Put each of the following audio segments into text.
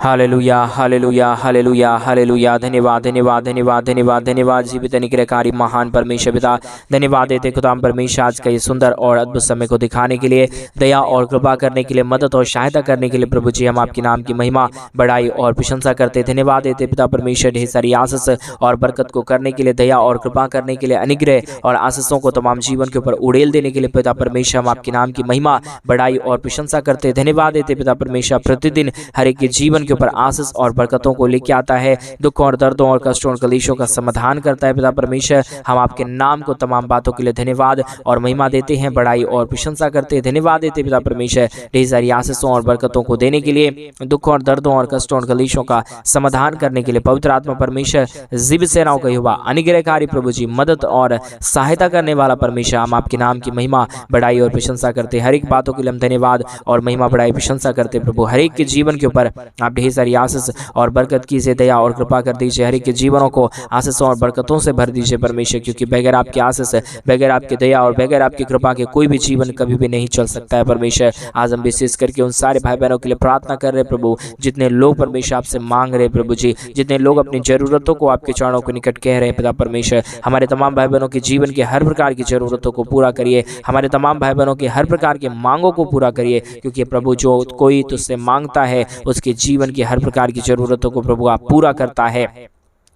Hallelujah hallelujah hallelujah hallelujah. धन्यवाद धन्यवाद धन्यवाद धन्यवाद धन्यवाद जीवित अनुग्रहकारी महान परमेश्वर पिता, धन्यवाद देते खुदाम परमेश्वर आज का ये सुंदर और अद्भुत समय को दिखाने के लिए, दया और कृपा करने के लिए, मदद और सहायता करने के लिए प्रभु जी हम आपके नाम की महिमा बड़ाई और प्रशंसा करते। धन्यवाद देते पिता परमेश्वर ढेर सारी आशीष और बरकत को करने के लिए, दया और कृपा करने के लिए, अनुग्रह और आशीषों को तमाम जीवन के ऊपर उड़ेल देने के लिए पिता परमेश्वर हम आपके नाम की महिमा बड़ाई और प्रशंसा करते। धन्यवाद देते पिता परमेश्वर प्रतिदिन हर एक के जीवन के ऊपर आशीष और बरकतों को लेके आता है, दुख और दर्दों और कष्टों और कलेशों का समाधान करता है। पिता परमेश्वर हम आपके नाम को तमाम बातों के लिए धन्यवाद और महिमा देते हैं, बड़ाई और प्रशंसा करते हैं। धन्यवाद देते पिता परमेश्वर ढेर सारी आशीषों और बरकतों को देने के लिए, दुख और दर्दों और कष्टों और कलेशों का समाधान करने के लिए। पवित्र आत्मा परमेश्वर जीवित सेनाओं का यहोवा अनुग्रहकारी प्रभु जी, मदद और सहायता करने वाला परमेश्वर हम आपके नाम की महिमा बड़ाई और प्रशंसा करते। हर एक बातों के लिए हम धन्यवाद और महिमा बड़ाई प्रशंसा करते प्रभु। हर एक के जीवन के ऊपर आप ढेर सारी आशीष और बरकत कीजिए, दया और कृपा कर दीजिए। हर एक के जीवनों को आशीषों और बरकतों से भर दीजिए परमेश्वर, क्योंकि बगैर आपके आशीष, बगैर आपकी दया और बगैर आपकी कृपा के कोई भी जीवन कभी भी नहीं चल सकता है परमेश्वर। आज हम विशेष करके उन सारे भाई बहनों के लिए प्रार्थना कर रहे प्रभु, जितने लोग परमेश्वर आपसे मांग रहे प्रभु जी, जितने लोग अपनी जरूरतों को आपके चरणों के निकट कह रहे पिता परमेश्वर। हमारे तमाम भाई बहनों के जीवन के हर प्रकार की जरूरतों को पूरा करिए, हमारे तमाम भाई बहनों के हर प्रकार के मांगों को पूरा करिए, क्योंकि प्रभु जो कोई तुझसे मांगता है उसके जीवन की हर प्रकार की जरूरतों को प्रभु आप पूरा करता है।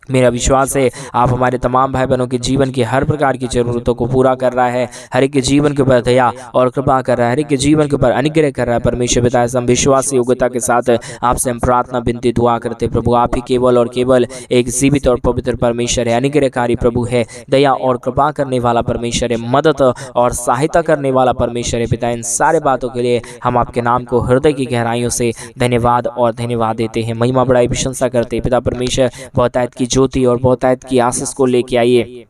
मेरा विश्वास है आप हमारे तमाम भाई बहनों के जीवन की हर प्रकार की जरूरतों को पूरा कर रहा है, हर एक के जीवन के ऊपर दया और कृपा कर रहा है, हर एक के जीवन के ऊपर अनुग्रह कर रहा है परमेश्वर पिता। हम विश्वास योग्यता के साथ आपसे हम प्रार्थना विनती दुआ करते प्रभु। आप ही केवल और केवल एक जीवित और पवित्र परमेश्वर है, अनुग्रहकारी प्रभु है, दया और कृपा करने वाला परमेश्वर है, मदद और सहायता करने वाला परमेश्वर है पिता। इन सारे बातों के लिए हम आपके नाम को हृदय की गहराइयों से धन्यवाद और धन्यवाद देते हैं, महिमा बड़ाई प्रशंसा करते पिता परमेश्वर। बहुतायत की ज्योति और बहुतायत की आशीष को लेके आइए,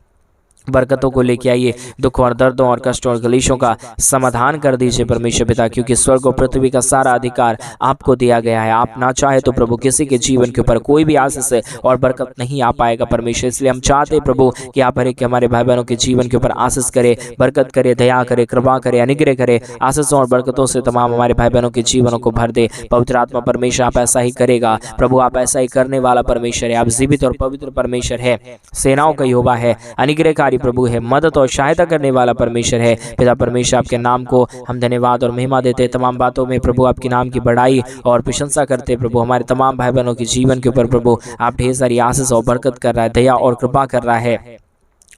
बरकतों को लेके आइए, दुख और दर्दों और कष्टों और कलेशों का समाधान कर दीजिए परमेश्वर पिता, क्योंकि स्वर्ग और पृथ्वी का सारा अधिकार आपको दिया गया है। आप ना चाहे तो प्रभु किसी के जीवन के ऊपर कोई भी आशीष और बरकत नहीं आ पाएगा परमेश्वर। इसलिए हम चाहते प्रभु कि आप हर एक हमारे भाई बहनों के जीवन के ऊपर आशीष करे, बरकत करे, दया करे, कृपा करे, अनुग्रह करे, आशीषों और बरकतों से तमाम हमारे भाई बहनों के जीवनों को भर दे। पवित्र आत्मा परमेश्वर आप ऐसा ही करेगा प्रभु, आप ऐसा ही करने वाला परमेश्वर है। आप जीवित और पवित्र परमेश्वर है, सेनाओं का यहोवा है, अनुग्रहकारी प्रभु है, मदद और सहायता करने वाला परमेश्वर है पिता परमेश्वर। आपके नाम को हम धन्यवाद और महिमा देते। तमाम बातों में प्रभु आपके नाम की बड़ाई और प्रशंसा करते प्रभु। हमारे तमाम भाई बहनों के जीवन के ऊपर प्रभु आप ढेर सारी आशीष और बरकत कर रहा है, दया और कृपा कर रहा है,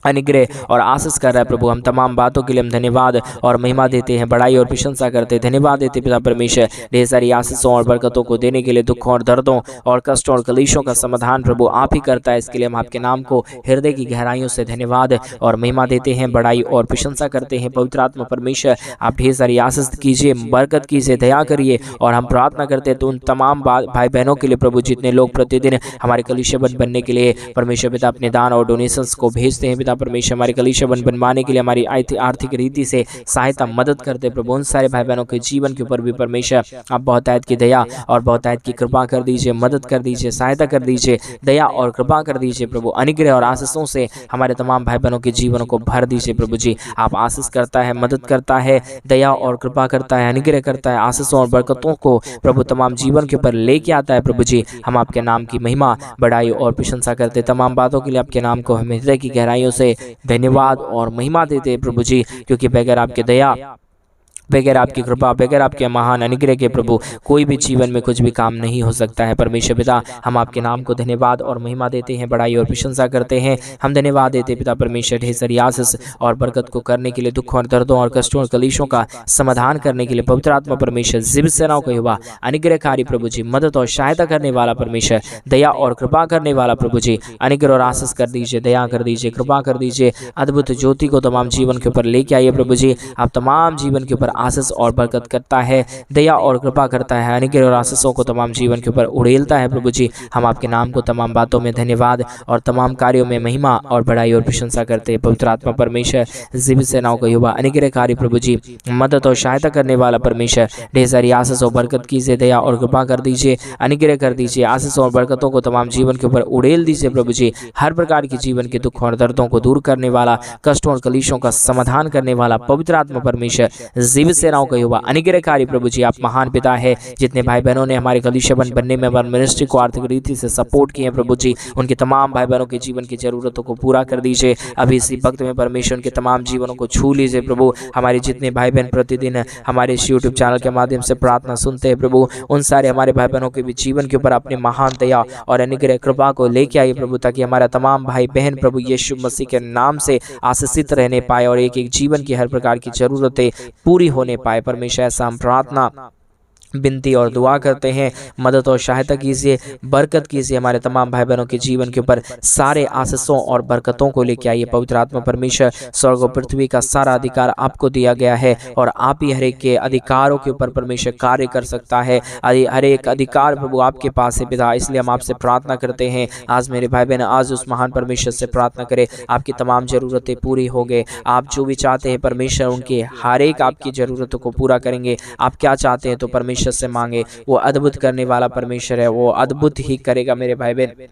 अनुग्रह और आशीष कर रहा है प्रभु। हम तमाम बातों के लिए हम धन्यवाद और महिमा देते हैं, बड़ाई और प्रशंसा करते हैं। धन्यवाद देते पिता परमेश्वर ढेर सारी आशीषों और बरकतों को देने के लिए, दुखों और दर्दों और कष्टों और कलेशों का समाधान प्रभु आप ही करता है। इसके लिए हम आपके नाम को हृदय की गहराइयों से धन्यवाद और महिमा देते हैं, बड़ाई और प्रशंसा करते हैं। पवित्र आत्मा परमेश्वर आप ढेर सारी आशीष कीजिए, बरकत कीजिए, दया करिए। और हम प्रार्थना करते हैं तो उन तमाम भाई बहनों के लिए प्रभु, जितने लोग प्रतिदिन हमारे कलीसिया बनने के लिए परमेश्वर पिता अपने दान और डोनेशंस को भेजते हैं पिता परमेश्वर, हमारे कलीसिया बनवाने के लिए हमारी आर्थिक रीति से सहायता मदद करते प्रभु। उन सारे भाई बहनों के जीवन के ऊपर भी परमेश्वर आप बहुतायत की दया और बहुतायत की कृपा कर दीजिए, मदद कर दीजिए, सहायता कर दीजिए, दया और कृपा कर दीजिए प्रभु। अनुग्रह और आशीषों से हमारे तमाम भाई बहनों के जीवनों को भर दीजिए प्रभु जी। आप आशीष करता है, मदद करता है, दया और कृपा करता है, अनुग्रह करता है, आशीषों और बरकतों को प्रभु तमाम जीवन के ऊपर लेके आता है प्रभु जी। हम आपके नाम की महिमा बड़ाई और प्रशंसा करते। तमाम बातों के लिए आपके नाम को हम हृदय की गहराइयों से धन्यवाद और महिमा देते हैं प्रभु जी, क्योंकि बगैर आपके दया, बगैर आपकी कृपा, बगैर आपके महान अनुग्रह के प्रभु कोई भी जीवन में कुछ भी काम नहीं हो सकता है परमेश्वर पिता। हम आपके नाम को धन्यवाद और महिमा देते हैं, बड़ाई और प्रशंसा करते हैं। हम धन्यवाद देते पिता परमेश्वर ढेर सारी आशीष और बरकत को करने के लिए, दुख और दर्दों और कष्टों और कलेशों का समाधान करने के लिए। पवित्र आत्मा परमेश्वर जीवित सेनाओं का यहोवा अनुग्रहकारी प्रभु जी, मदद और सहायता करने वाला परमेश्वर, दया और कृपा करने वाला प्रभु जी, अनुग्रह और आशीष कर दीजिए, दया कर दीजिए, कृपा कर दीजिए। अद्भुत ज्योति को तमाम जीवन के ऊपर लेके आइए प्रभु जी। आप तमाम जीवन के ऊपर आशीष और बरकत करता है, दया और कृपा करता है, अनुग्रह और आशीषों को तमाम जीवन के ऊपर उड़ेलता है प्रभु जी। हम आपके नाम को तमाम बातों में धन्यवाद और तमाम कार्यों में महिमा और बड़ाई और प्रशंसा करते हैं। पवित्र आत्मा परमेश्वर जीवित सेनाओं का यहोवा अनुग्रहकारी प्रभु जी, मदद और सहायता करने वाला परमेश्वर, ढेर सारी आशीष और बरकत कीजिए, दया और कृपा कर दीजिए, अनुग्रह कर दीजिए, आशीष और बरकतों को तमाम जीवन के ऊपर उड़ेल दीजिए प्रभु जी। हर प्रकार के जीवन के दुख और दर्दों को दूर करने वाला, कष्टों और कलेशों का समाधान करने वाला पवित्र आत्मा परमेश्वर जीवित जीवित सेनाओं का युवा अनुग्रहकारी प्रभु जी, आप महान पिता है। जितने भाई बहनों ने हमारे कलीसिया बनने में हमारे मिनिस्ट्री को आर्थिक रीति से सपोर्ट किए प्रभु जी, उनके तमाम भाई बहनों के जीवन की जरूरतों को पूरा कर दीजिए। अभी इसी वक्त में परमेश्वर उनके तमाम जीवनों को छू लीजिए प्रभु। हमारे जितने भाई बहन प्रतिदिन हमारे इस यूट्यूब चैनल के माध्यम से प्रार्थना सुनते हैं प्रभु, उन सारे हमारे भाई बहनों के भी जीवन के ऊपर अपनी महान दया और अनुग्रह कृपा को लेके आइए प्रभु, ताकि हमारा तमाम भाई बहन प्रभु यीशु मसीह के नाम से आशीषित रहने पाए और एक एक जीवन की हर प्रकार की जरूरतें पूरी होने पाए। परमेश्वर ऐसा हम प्रार्थना विनती और दुआ करते हैं। मदद और सहायता कीजिए, बरकत कीजिए हमारे तमाम भाई बहनों के जीवन के ऊपर। सारे आशीषों और बरकतों को लेके आइए। पवित्र आत्मा परमेश्वर, स्वर्ग और पृथ्वी का सारा अधिकार आपको दिया गया है और आप ही हर एक के अधिकारों के ऊपर परमेश्वर कार्य कर सकता है। हर एक अधिकार प्रभु आपके पास है पिता, इसलिए हम आपसे प्रार्थना करते हैं। आज मेरे भाई बहन आज उस महान परमेश्वर से प्रार्थना करें, आपकी तमाम जरूरतें पूरी हो गए। आप जो भी चाहते हैं परमेश्वर उनके हर एक आपकी जरूरतों को पूरा करेंगे। आप क्या चाहते हैं तो परमेश्वर से मांगे, वो अद्भुत करने वाला परमेश्वर है, वो अद्भुत ही करेगा मेरे भाई बहन।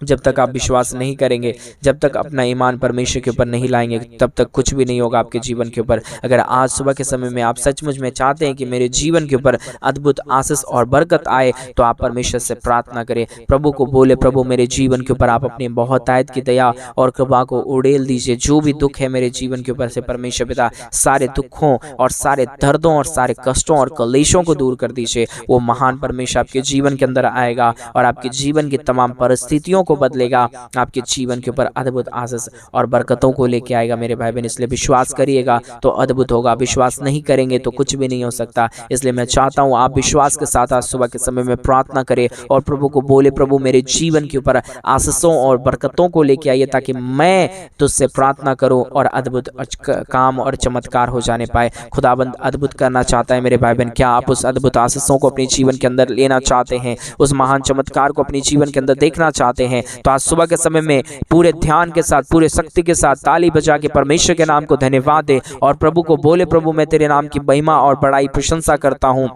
जब तक आप विश्वास नहीं करेंगे, जब तक अपना ईमान परमेश्वर के ऊपर नहीं लाएंगे, तब तक कुछ भी नहीं होगा आपके जीवन के ऊपर। अगर आज सुबह के समय में आप सचमुच में चाहते हैं कि मेरे जीवन के ऊपर अद्भुत आशीष और बरकत आए, तो आप परमेश्वर से प्रार्थना करें। प्रभु को बोले, प्रभु मेरे जीवन के ऊपर आप अपनी बहुतायत की दया और कृपा को उड़ेल दीजिए। जो भी दुख है मेरे जीवन के ऊपर से परमेश्वर पिता, सारे दुखों और सारे दर्दों और सारे कष्टों और कलेशों को दूर कर दीजिए। वो महान परमेश्वर आपके जीवन के अंदर आएगा और आपके जीवन की तमाम परिस्थितियों को बदलेगा, आपके जीवन के ऊपर अद्भुत आशीष और बरकतों को लेके आएगा मेरे भाई बहन। इसलिए विश्वास करिएगा तो अद्भुत होगा, विश्वास नहीं करेंगे तो कुछ भी नहीं हो सकता। इसलिए मैं चाहता हूं आप विश्वास के साथ आज सुबह के समय में प्रार्थना करें और प्रभु को बोले, प्रभु मेरे जीवन के ऊपर आशीषों और बरकतों को लेके आइए, ताकि मैं तुझसे प्रार्थना करूं और अद्भुत काम और चमत्कार हो जाने पाए। खुदाबंद अद्भुत करना चाहता है मेरे भाई बहन। क्या आप उस अद्भुत आशीषों को अपने जीवन के अंदर लेना चाहते हैं, उस महान चमत्कार को अपने जीवन के अंदर देखना चाहते हैं? तो आज सुबह के समय में पूरे ध्यान के साथ, पूरे शक्ति के साथ ताली बजा के परमेश्वर के नाम को धन्यवाद दे और प्रभु को बोले, प्रभु मैं तेरे नाम की महिमा और बड़ाई प्रशंसा करता हूँ।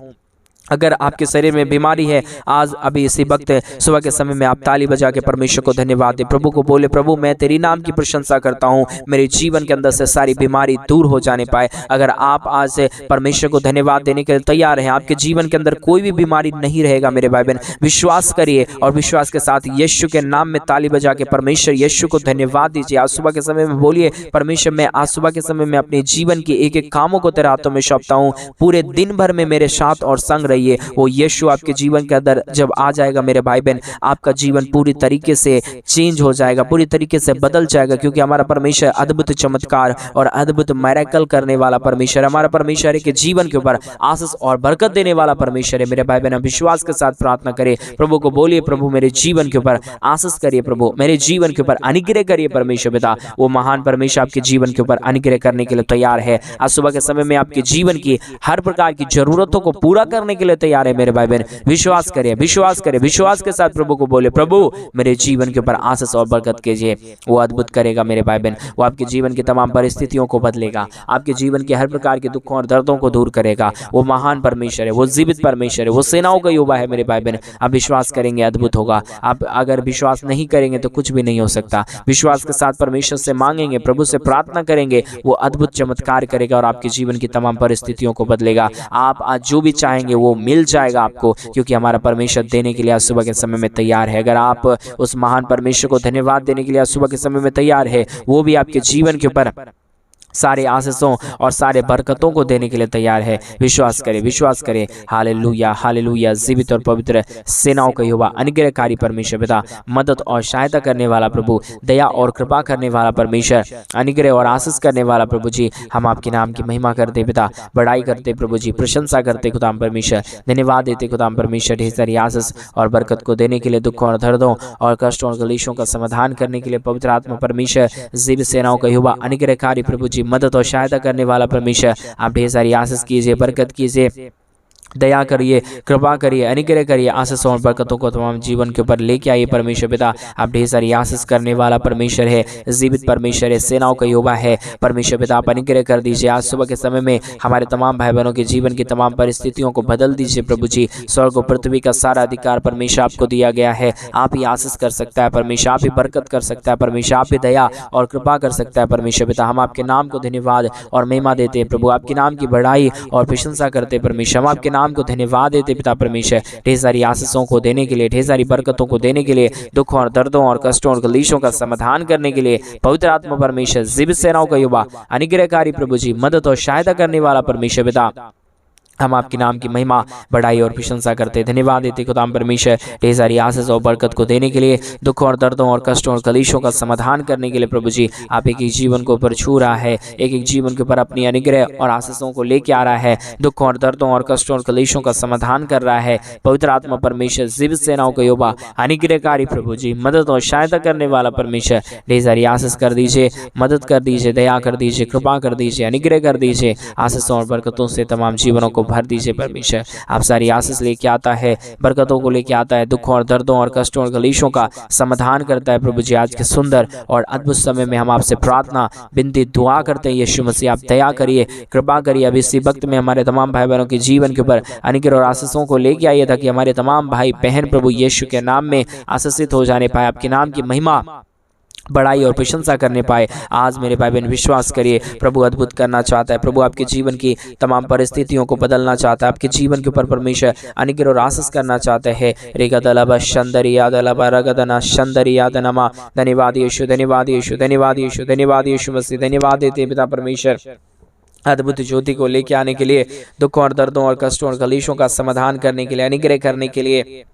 अगर आपके शरीर में बीमारी है, आज अभी इसी वक्त सुबह के समय में आप ताली बजा के परमेश्वर को धन्यवाद दें। प्रभु को बोले, प्रभु मैं तेरी नाम की प्रशंसा करता हूँ, मेरे जीवन के अंदर से सारी बीमारी दूर हो जाने पाए। अगर आप आज से परमेश्वर को धन्यवाद देने के लिए तैयार हैं, आपके जीवन के अंदर कोई भी बीमारी नहीं रहेगा मेरे भाई बहन। विश्वास करिए और विश्वास के साथ यीशु के नाम में ताली बजा के परमेश्वर यीशु को धन्यवाद दीजिए। आज सुबह के समय में बोलिए, परमेश्वर मैं आज सुबह के समय में अपने जीवन के एक एक कामों को तेरे हाथों में सौंपता हूँ। पूरे दिन भर में मेरे साथ और संग रहिए। वो यीशु आपके जीवन के अंदर जब आ जाएगा मेरे भाई बहन, आपका जीवन पूरी तरीके से चेंज हो जाएगा, पूरी तरीके से बदल जाएगा, क्योंकि हमारा परमेश्वर अद्भुत चमत्कार और अद्भुत मिरेकल करने वाला परमेश्वर, हमारा परमेश्वर के जीवन के ऊपर आशीष और बरकत देने वाला परमेश्वर है मेरे भाई बहन। विश्वास के साथ प्रार्थना करें, प्रभु को बोलिए, प्रभु मेरे जीवन के ऊपर आशीष करिए, प्रभु मेरे जीवन के ऊपर अनुग्रह करिए परमेश्वर पिता। वो महान परमेश्वर आपके जीवन के ऊपर अनुग्रह करने के लिए तैयार है। आज सुबह के समय में आपके जीवन की हर प्रकार की जरूरतों को पूरा करने के लिए तैयार है मेरे भाई बहन। विश्वास करिए, विश्वास करिए, विश्वास के साथ प्रभु को बोले, प्रभु मेरे जीवन के ऊपर आशीष और बरकत कीजिए। वो अद्भुत करेगा मेरे भाई बहन। वो आपके जीवन की तमाम परिस्थितियों को बदलेगा, आपके जीवन के हर प्रकार के दुखों और दर्दों को दूर करेगा। वो महान परमेश्वर है, वो जीवित परमेश्वर है, वो सेनाओं का युवा है मेरे भाई बहन। आप विश्वास करेंगे अद्भुत होगा। आप अगर विश्वास नहीं करेंगे तो कुछ भी नहीं हो सकता। विश्वास के साथ परमेश्वर से मांगेंगे, प्रभु से प्रार्थना करेंगे, वो अद्भुत चमत्कार करेगा और आपके जीवन की तमाम परिस्थितियों को बदलेगा। आप आज जो भी चाहेंगे वो मिल जाएगा आपको, क्योंकि हमारा परमेश्वर देने के लिए आज सुबह के समय में तैयार है। अगर आप उस महान परमेश्वर को धन्यवाद देने के लिए आज सुबह के समय में तैयार है, वो भी आपके जीवन के ऊपर सारे आशीषों और सारे बरकतों को देने के लिए तैयार है। विश्वास करें, विश्वास करें। Hallelujah, hallelujah. जीवित और पवित्र सेनाओं का युवा अनुग्रहकारी परमेश्वर पिता, मदद और सहायता करने वाला प्रभु, दया और कृपा करने वाला परमेश्वर, अनुग्रह और आशीष करने वाला प्रभु जी, हम आपके नाम की महिमा करते पिता, बड़ाई करते प्रभु जी, प्रशंसा करते खुदाम परमेश्वर, धन्यवाद देते खुदाम परमेश्वर, ढेर सारी आशीष और बरकत को देने के लिए, दुखों और दर्दों और कष्टों और कलेशों का समाधान करने के लिए पवित्र आत्मा परमेश्वर, जीवित सेनाओं का युवा अनुग्रहकारी प्रभु जी, मदद और सहायता करने वाला परमेश्वर, आप ढेर सारी आशीष कीजिए, बरकत कीजिए, दया करिए, कृपा करिए, अनुग्रह करिए, आशीषों और बरकतों को तमाम जीवन के ऊपर लेके आइए परमेश्वर पिता। आप ढेर सारी आशीष करने वाला परमेश्वर है, जीवित परमेश्वर है, सेनाओं का यहोवा है परमेश्वर पिता। आप अनुग्रह कर दीजिए आज सुबह के समय में हमारे तमाम भाई बहनों के जीवन की तमाम परिस्थितियों को बदल दीजिए प्रभु जी। स्वर्ग और पृथ्वी का सारा अधिकार परमेश्वर आपको दिया गया है। आप ही आशीष कर सकता है परमेश्वर, आप ही बरकत कर सकता है परमेश्वर, आप ही दया और कृपा कर सकता है परमेश्वर पिता। हम आपके नाम को धन्यवाद और महिमा देते हैं प्रभु, आपके नाम की बढ़ाई और प्रशंसा करते हैं परमेश्वर। हम आपके नाम को धन्यवाद देते पिता परमेश्वर, ढेर सारी आशीषों को देने के लिए, ढेर सारी बरकतों को देने के लिए, दुखों और दर्दों और कष्टों और कलेशों का समाधान करने के लिए पवित्र आत्मा परमेश्वर, जीवित सेनाओं का युवा, अनुग्रहकारी प्रभु जी, मदद और सहायता करने वाला परमेश्वर पिता। हम आपके नाम की महिमा, बढ़ाई और प्रशंसा करते धन्यवाद देते खुदाम परमेश्वर, ढेर सारी आशीष और बरकत को देने के लिए, दुखों और दर्दों और कष्टों और कलेशों का समाधान करने के लिए प्रभु जी। आप एक एक जीवन को ऊपर छू रहा है, एक एक जीवन के ऊपर अपनी अनुग्रह और आशीषों को लेके आ रहा है, दुखों और दर्दों और कष्टों और कलेशों का समाधान कर रहा है पवित्र आत्मा परमेश्वर, जीवित सेनाओं का यहोवा, अनुग्रहकारी प्रभु जी, मदद और सहायता करने वाला परमेश्वर। ढेर सारी आशीष कर दीजिए, मदद कर दीजिए, दया कर दीजिए, कृपा कर दीजिए, अनुग्रह कर दीजिए, आशीषों और बरकतों से तमाम जीवनों को भर दीजिए परमेश्वर। आप सारी आशीष लेके आता है, बरकतों को लेके आता है, दुखों और दर्दों और कष्टों और कलेशों का समाधान करता है प्रभु जी। आज के सुंदर और अद्भुत समय में हम आपसे प्रार्थना, विनती, दुआ करते हैं यीशु मसीह, आप दया करिए, कृपा करिए। अभी इसी वक्त में हमारे तमाम भाई बहनों के जीवन के ऊपर अनुग्रह और आशीषों को लेके आइए, ताकि हमारे तमाम भाई बहन प्रभु यीशु के नाम में आशीषित हो जाने पाए, आपके नाम की महिमा, बढ़ाई और प्रशंसा करने पाए। आज मेरे भाई बहन विश्वास करिए, प्रभु अद्भुत करना चाहता है, प्रभु आपके जीवन की तमाम परिस्थितियों को बदलना चाहता है, आपके जीवन के ऊपर परमेश्वर अनुग्रह और आशीष करना चाहता है। रेगदलबा शंदरिया दलबा रगदना शंदरिया दनमा। धन्यवाद यीशु, धन्यवाद यीशु, धन्यवाद यीशु, धन्यवाद यीशु मसीह, धन्यवाद देते हैं पिता परमेश्वर अद्भुत ज्योति को लेके आने के लिए, दुखों और दर्दों और कष्टों और कलेशों का समाधान करने के लिए, अनुग्रह करने के लिए,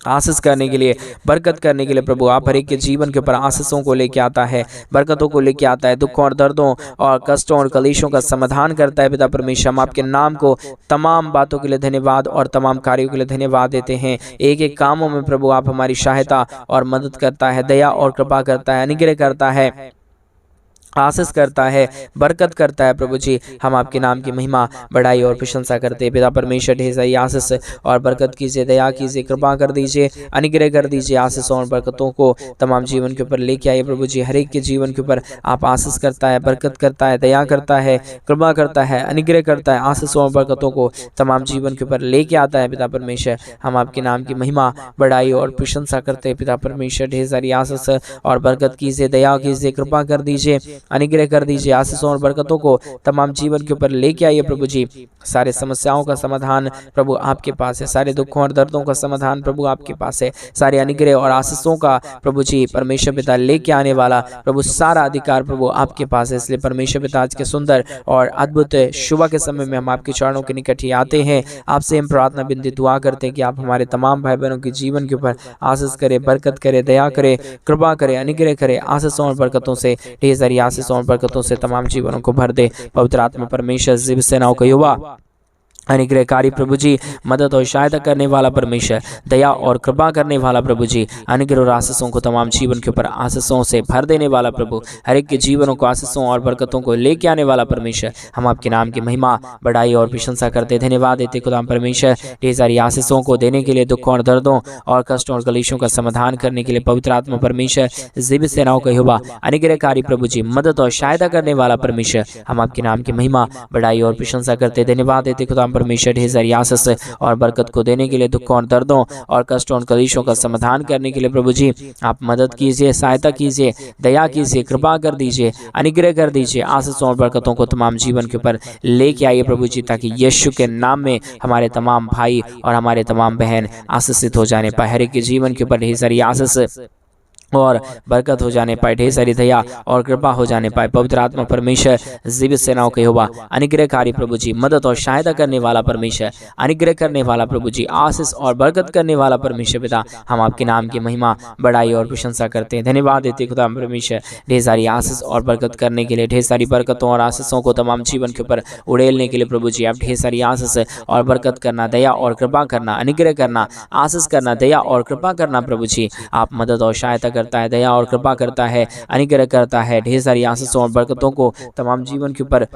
आशीष करने के लिए, बरकत करने के लिए प्रभु। आप हर एक के जीवन के ऊपर आशीषों को लेके आता है, बरकतों को लेके आता है, दुखों और दर्दों और कष्टों और कलेशों का समाधान करता है पिता परमेश्वर। हम आपके नाम को तमाम बातों के लिए धन्यवाद और तमाम कार्यों के लिए धन्यवाद देते हैं। एक एक कामों में प्रभु आप हमारी सहायता और मदद करता है, दया और कृपा करता है, अनुग्रह करता है, आशीष करता है, बरकत करता है प्रभु जी। हम आपके नाम की महिमा, बढ़ाई और प्रशंसा करते हैं पिता परमेश्वर। ढेर सारी आशीष और बरकत कीजिए, दया कीजिए, कृपा कर दीजिए, अनुग्रह कर दीजिए, आशीषों और बरकतों को तमाम जीवन के ऊपर लेके आइए प्रभु जी। हर एक के जीवन के ऊपर आप आशीष करता है, बरकत करता है, दया करता है, कृपा करता है, अनुग्रह करता है, आशीषों और बरकतों को तमाम जीवन के ऊपर लेके आता है पिता परमेश्वर। हम आपके नाम की महिमा, बढ़ाई और प्रशंसा करते हैं पिता परमेश्वर। ढेर सारी आशीष और बरकत कीजिए, दया कीजिए, कृपा कर दीजिए, अनुग्रह कर दीजिए, आशीषों और बरकतों को तमाम जीवन के ऊपर लेके आइए प्रभु जी। सारे समस्याओं का समाधान प्रभु आपके पास है, सारे दुखों और दर्दों का समाधान प्रभु आपके पास है, सारे अनुग्रह और आशीषों का प्रभु जी परमेश्वर पिता लेके आने वाला प्रभु सारा अधिकार प्रभु आपके पास है। इसलिए परमेश्वर पिता आज के सुंदर और अद्भुत सुबह के समय में हम आपके चरणों के निकट ही आते हैं। आपसे हम प्रार्थना, विनती, दुआ करते हैं कि आप हमारे तमाम भाई बहनों के जीवन के ऊपर आशीष करे, बरकत करे, दया करे, कृपा करे, अनुग्रह करे, आशीषों और बरकतों से, ढेर सारी आशीषों और बरकतों से तमाम जीवनों को भर दे पवित्र आत्मा परमेश्वर, जीवित सेनाओं का युवा, अनुग्रहकारी प्रभु जी, मदद और सहायता करने वाला परमेश्वर, दया और कृपा करने वाला प्रभु जी, अनुग्रह और आशीषों को तमाम जीवन के ऊपर आशीषों से भर देने वाला प्रभु, हर एक के जीवनों को आशीषों और बरकतों को लेके आने वाला परमेश्वर। हम आपके नाम की महिमा, बढ़ाई और प्रशंसा करते धन्यवाद देते खुदा परमेश्वर। ढेर सारी आशीषों को देने के लिए, दुखों और दर्दों और कष्टों और कलेशों का समाधान करने के लिए पवित्र आत्मा परमेश्वर, जीवित सेनाओं का यहोवा, अनुग्रहकारी प्रभु जी, मदद और सहायता करने वाला परमेश्वर। हम आपके नाम की महिमा, बढ़ाई और प्रशंसा करते धन्यवाद देते खुदा परमेश्वर। ढेर सारी आशीष और बरकत को देने के लिए, दुखों और दर्दों और कष्टों और कलेशों का समाधान करने के लिए प्रभु जी आप मदद कीजिए, सहायता कीजिए, दया कीजिए, कृपा कर दीजिए, अनुग्रह कर दीजिए, आशीषों और बरकतों को तमाम जीवन के ऊपर लेके आइए प्रभु जी, ताकि यीशु के नाम में हमारे तमाम भाई और हमारे तमाम बहन आशीषित हो जाने पाए। हर एक के जीवन के ऊपर ढेर सारी आशीष और बरकत हो जाने पाए, ढेर सारी दया और कृपा हो जाने पाए। पवित्र आत्मा परमेश्वर, जीवित सेनाओं के यहोवा, अनुग्रहकारी प्रभु जी, मदद और सहायता करने वाला परमेश्वर, अनुग्रह करने वाला प्रभु जी, आशीष और बरकत करने वाला परमेश्वर पिता। हम आपके नाम की महिमा, बढ़ाई और प्रशंसा करते हैं, धन्यवाद देते खुदा परमेश्वर। ढेर सारी आशीष और बरकत करने के लिए, ढेर सारी बरकतों और आशीषों को तमाम जीवन के ऊपर उड़ेलने के लिए प्रभु जी आप ढेर सारी आशीष और बरकत करना, दया और कृपा करना, अनुग्रह करना, आशीष करना, दया और कृपा करना प्रभु जी आप मदद और सहायता करता है, दया और कृपा करता है, अनुग्रह करता है, ढेर सारी आशीषों और बरकतों को तमाम जीवन के ऊपर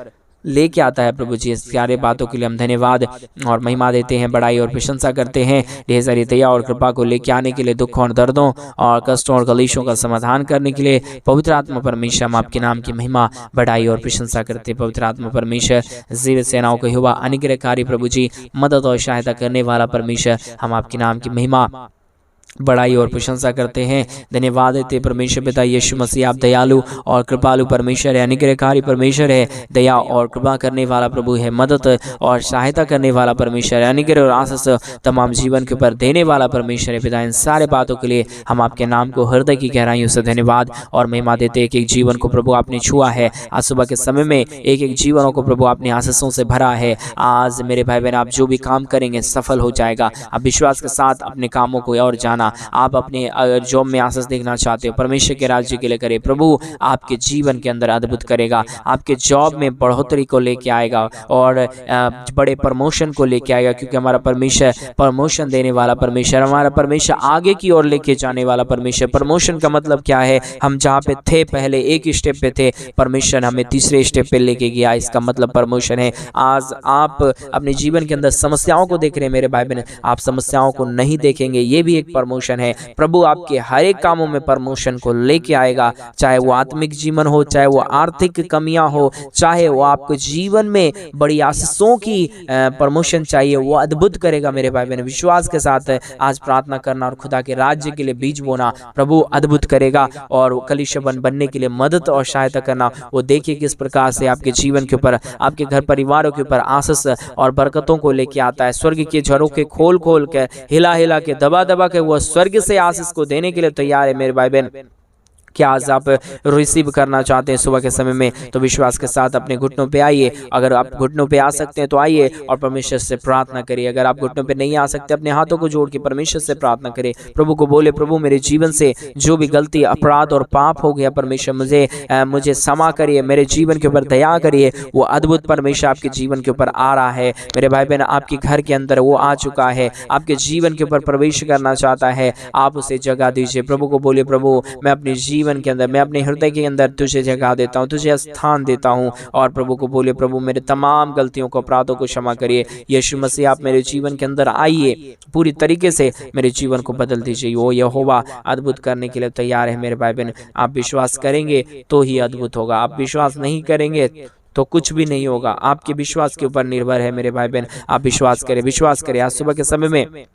लेके आता है प्रभु जी। इस सारे बातों के लिए हम धन्यवाद और महिमा देते हैं, बड़ाई और प्रशंसा करते हैं। ढेर सारी दया और कृपा को लेके आने के लिए, दुखों और दर्दों और कष्टों और कलेशों का समाधान करने के लिए पवित्र आत्मा परमेश्वर हम आपके नाम की महिमा, बड़ाई और प्रशंसा करते हैं। पवित्र आत्मा परमेश्वर, जीवित सेनाओं का यहोवा, अनुग्रहकारी प्रभु जी, मदद और सहायता करने वाला परमेश्वर, हम आपके नाम की महिमा, बड़ाई और प्रशंसा करते हैं। धन्यवाद देते परमेश्वर पिता यीशु मसीह, आप दयालु और कृपालु परमेश्वर है, अनुग्रहकारी परमेश्वर है, दया और कृपा करने वाला प्रभु है, मदद और सहायता करने वाला परमेश्वर है, अनुग्रह और आशीष तमाम जीवन के ऊपर देने वाला परमेश्वर है पिता। इन सारे बातों के लिए हम आपके नाम को हृदय की गहराइयों से धन्यवाद और महिमा देते हैं। एक जीवन को प्रभु आपने छुआ है, आज सुबह के समय में एक जीवनों को प्रभु आपने आशीषों से भरा है। आज मेरे भाई बहन, आप जो भी काम करेंगे सफल हो जाएगा। आप विश्वास के साथ अपने कामों को और जाना। आप अपने जॉब में आशीष देखना चाहते हो, परमेश्वर के राज्य के लिए करें। प्रभु आपके जीवन के अंदर अद्भुत करेगा, आपके जॉब में बढ़ोतरी को लेके आएगा और बड़े प्रमोशन को लेके आएगा, क्योंकि हमारा परमेश्वर प्रमोशन देने वाला परमेश्वर, हमारा परमेश्वर आगे की ओर लेके जाने वाला परमेश्वर। प्रमोशन का मतलब क्या है? हम जहाँ पे थे पहले एक स्टेप पे थे, परमेश्वर हमें तीसरे स्टेप पे लेके गया, इसका मतलब प्रमोशन है। आज आप अपने जीवन के अंदर समस्याओं को देख रहे हैं मेरे भाई बहन, आप समस्याओं को नहीं देखेंगे, ये भी एक प्रमोशन है। प्रभु आपके हर एक कामों में प्रमोशन को लेके आएगा, चाहे वो आत्मिक जीवन हो, चाहे वो आर्थिक कमियां हो, चाहे वो आपको जीवन में बड़ी आशीषों की प्रमोशन चाहिए, वो अद्भुत करेगा मेरे भाई बहन। विश्वास के साथ आज प्रार्थना करना और खुदा के राज्य के लिए बीज बोना, प्रभु अद्भुत करेगा। और कलीसिया बनने के लिए मदद और सहायता करना, वो देखिए किस प्रकार से आपके जीवन के ऊपर, आपके घर परिवारों के ऊपर आशीष और बरकतों को लेके आता है। स्वर्ग के झरोखे खोल खोल के, हिला हिला के, दबा दबा के वो स्वर्ग से आशीष को देने के लिए तैयार है मेरे भाई बहन। क्या आज आप रिसीव करना चाहते हैं सुबह के समय में, तो विश्वास के साथ अपने घुटनों पे आइए। अगर आप घुटनों पे आ सकते हैं तो आइए और परमेश्वर से प्रार्थना करिए। अगर आप घुटनों पे नहीं आ सकते, अपने हाथों को जोड़ के परमेश्वर से प्रार्थना करिए। प्रभु को बोले, प्रभु मेरे जीवन से जो भी गलती, अपराध और पाप हो गया परमेश्वर, मुझे क्षमा करिए, मेरे जीवन के ऊपर दया करिए। वो अद्भुत परमेश्वर आपके जीवन के ऊपर आ रहा है मेरे भाई बहन, आपके घर के अंदर वो आ चुका है, आपके जीवन के ऊपर प्रवेश करना चाहता है। आप उसे जगह दीजिए। प्रभु को बोलिए, प्रभु मैं अपने जीवन के अंदर, मैं अपने हृदय के अंदर तुझे जगह देता हूँ, तुझे स्थान देता हूँ। और प्रभु को बोलिए, प्रभु मेरे तमाम गलतियों को, अपराधों को क्षमा करिए। यीशु मसीह आप मेरे जीवन के अंदर आइए, पूरी तरीके से मेरे जीवन को बदल दीजिए। वो यहोवा अद्भुत करने के लिए तैयार है मेरे भाई बहन। आप विश्वास करेंगे तो ही अद्भुत होगा, आप विश्वास नहीं करेंगे तो कुछ भी नहीं होगा। आपके विश्वास के ऊपर निर्भर है मेरे भाई बहन। आप विश्वास करें, विश्वास करें। आज सुबह के समय में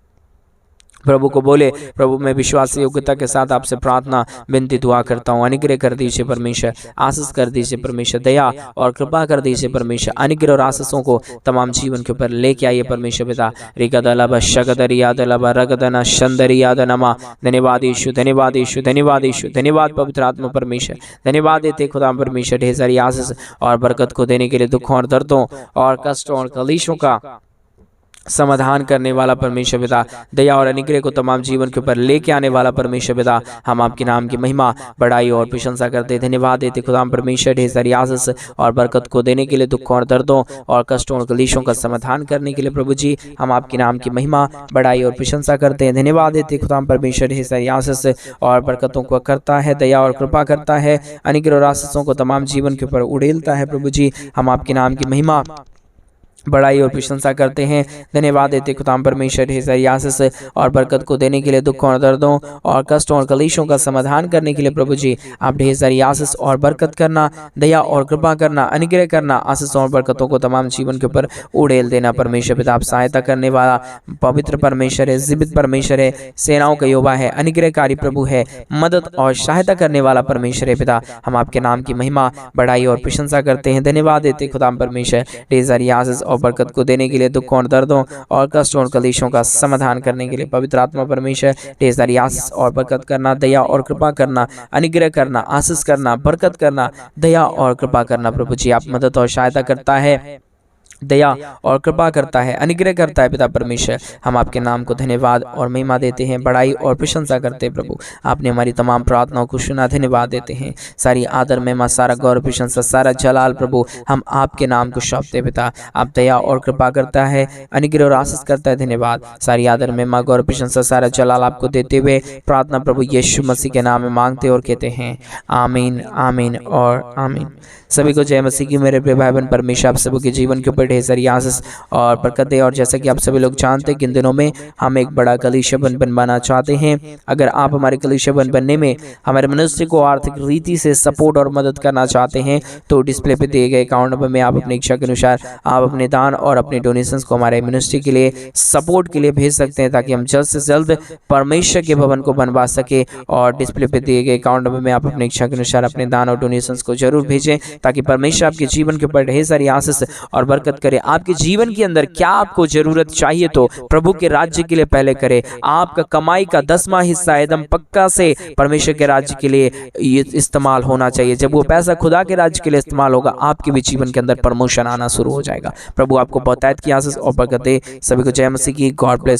प्रभु को बोले, प्रभु मैं विश्वास योग्यता के साथ आपसे प्रार्थना विनती दुआ करता हूँ। अनुग्रह कर दीजिए परमेश्वर, आशीष कर दीजिए परमेश्वर, दया और कृपा कर दीजिए परमेश्वर। अनुग्रह और आशीषों को तमाम जीवन के ऊपर लेके आइए परमेश्वर पिता। रिकदलब शगदरियादलब रगदना शंदरियादनमा। धन्यवाद यीशु, धन्यवाद यीशु, धन्यवाद यीशु, धन्यवाद पवित्र आत्मा परमेश्वर। धन्यवाद देते खुदा परमेश्वर ढेर सारी आशीष और बरकत को देने के लिए, दुखों और दर्दों और कष्टों और कलेशों का समाधान करने वाला परमेश्वर पिता, दया और अनुग्रह को तमाम जीवन के ऊपर लेके आने वाला परमेश्वर पिता, हम आपके नाम की महिमा, बड़ाई और प्रशंसा करते, धन्यवाद देते खुदाम परमेश्वर ढेर सारी आशीष और बरकत को देने के लिए, दुखों और दर्दों और कष्टों और कलेशों का समाधान करने के लिए। प्रभु जी हम आपके नाम की महिमा, बड़ाई और प्रशंसा करते हैं। धन्यवाद देते खुदाम परमेश्वर ढेर सारी आशीष और बरकतों को करता है, दया और कृपा करता है, अनुग्रह और आशीषों को तमाम जीवन के ऊपर उड़ेलता है। प्रभु जी हम आपके नाम की महिमा, बड़ाई और प्रशंसा करते हैं। धन्यवाद देते खुदाम परमेश्वर ढेर सारी आशीष और बरकत को देने के लिए, दुखों और दर्दों और कष्टों और कलेशों का समाधान करने के लिए। प्रभु जी आप ढेर सारी आशीष और बरकत करना, दया और कृपा करना, अनुग्रह करना, आशीष और बरकतों को तमाम जीवन के ऊपर उड़ेल देना। परमेश्वर पिता आप सहायता करने वाला पवित्र परमेश्वर है, जीवित परमेश्वर है, सेनाओं का यहोवा है, अनुग्रहकारी प्रभु है, मदद और सहायता करने वाला परमेश्वर है पिता। हम आपके नाम की महिमा, बड़ाई और प्रशंसा करते हैं। धन्यवाद देते खुदाम परमेश्वर ढेर सारी आशीष और बरकत को देने के लिए, दुखों और दर्दों और कष्टों और कलेशों का समाधान करने के लिए। पवित्र आत्मा परमेश्वर ढेर सारी आशीष और बरकत करना, दया और कृपा करना, अनुग्रह करना, आशीष करना, बरकत करना, दया और कृपा करना। प्रभु जी आप मदद और सहायता करता है, दया और कृपा करता है, अनुग्रह करता है पिता परमेश्वर। हम आपके नाम को धन्यवाद और महिमा देते हैं, बड़ाई और प्रशंसा करते हैं। प्रभु आपने हमारी तमाम प्रार्थनाओं को सुना, धन्यवाद देते हैं। सारी आदर महिमा, सारा गौरव प्रशंसा, सारा जलाल प्रभु हम आपके नाम को सौंपते पिता। आप दया और कृपा करता है, अनुग्रह और आशीष करता है, धन्यवाद। सारी आदर महिमा, गौरव प्रशंसा, सारा जलाल आपको देते हुए प्रार्थना प्रभु यीशु मसीह के नाम में मांगते और कहते हैं आमीन, आमीन और आमीन। सभी को जय मसीह की। मेरे प्रिय भाई बहन, परमेश्वर आप सभी के जीवन के ऊपर ढेर सारी आशीष और बरकत दे। और जैसा कि आप सभी लोग जानते हैं कि इन दिनों में हम एक बड़ा कलीसिया बनवाना चाहते हैं। अगर आप हमारे कलीसिया बनने में हमारे मिनिस्ट्री को आर्थिक रीति से सपोर्ट और मदद करना चाहते हैं तो डिस्प्ले पे दिए गए अकाउंट नंबर में आप अपनी इच्छा के अनुसार आप अपने दान और अपने डोनेशंस को हमारे मिनिस्ट्री के लिए सपोर्ट के लिए भेज सकते हैं, ताकि हम जल्द से जल्द परमेश्वर के भवन को बनवा सके। और डिस्प्ले पे दिए गए अकाउंट नंबर में आप अपनी इच्छा के अनुसार अपने दान और डोनेशंस को जरूर भेजें, ताकि परमेश्वर आपके जीवन के ऊपर ढेर सारी आशीष और बरकत करे। आपके जीवन के अंदर क्या आपको जरूरत चाहिए तो प्रभु के राज्य के लिए पहले करे। आपका कमाई का 10वां हिस्सा एकदम पक्का से परमेश्वर के राज्य के लिए इस्तेमाल होना चाहिए। जब वो पैसा खुदा के राज्य के लिए इस्तेमाल होगा, आपके भी जीवन के अंदर प्रमोशन आना शुरू हो जाएगा। प्रभु आपको बहुतायत की आशीष और बरकत दे। सभी को जय मसीह की। God bless.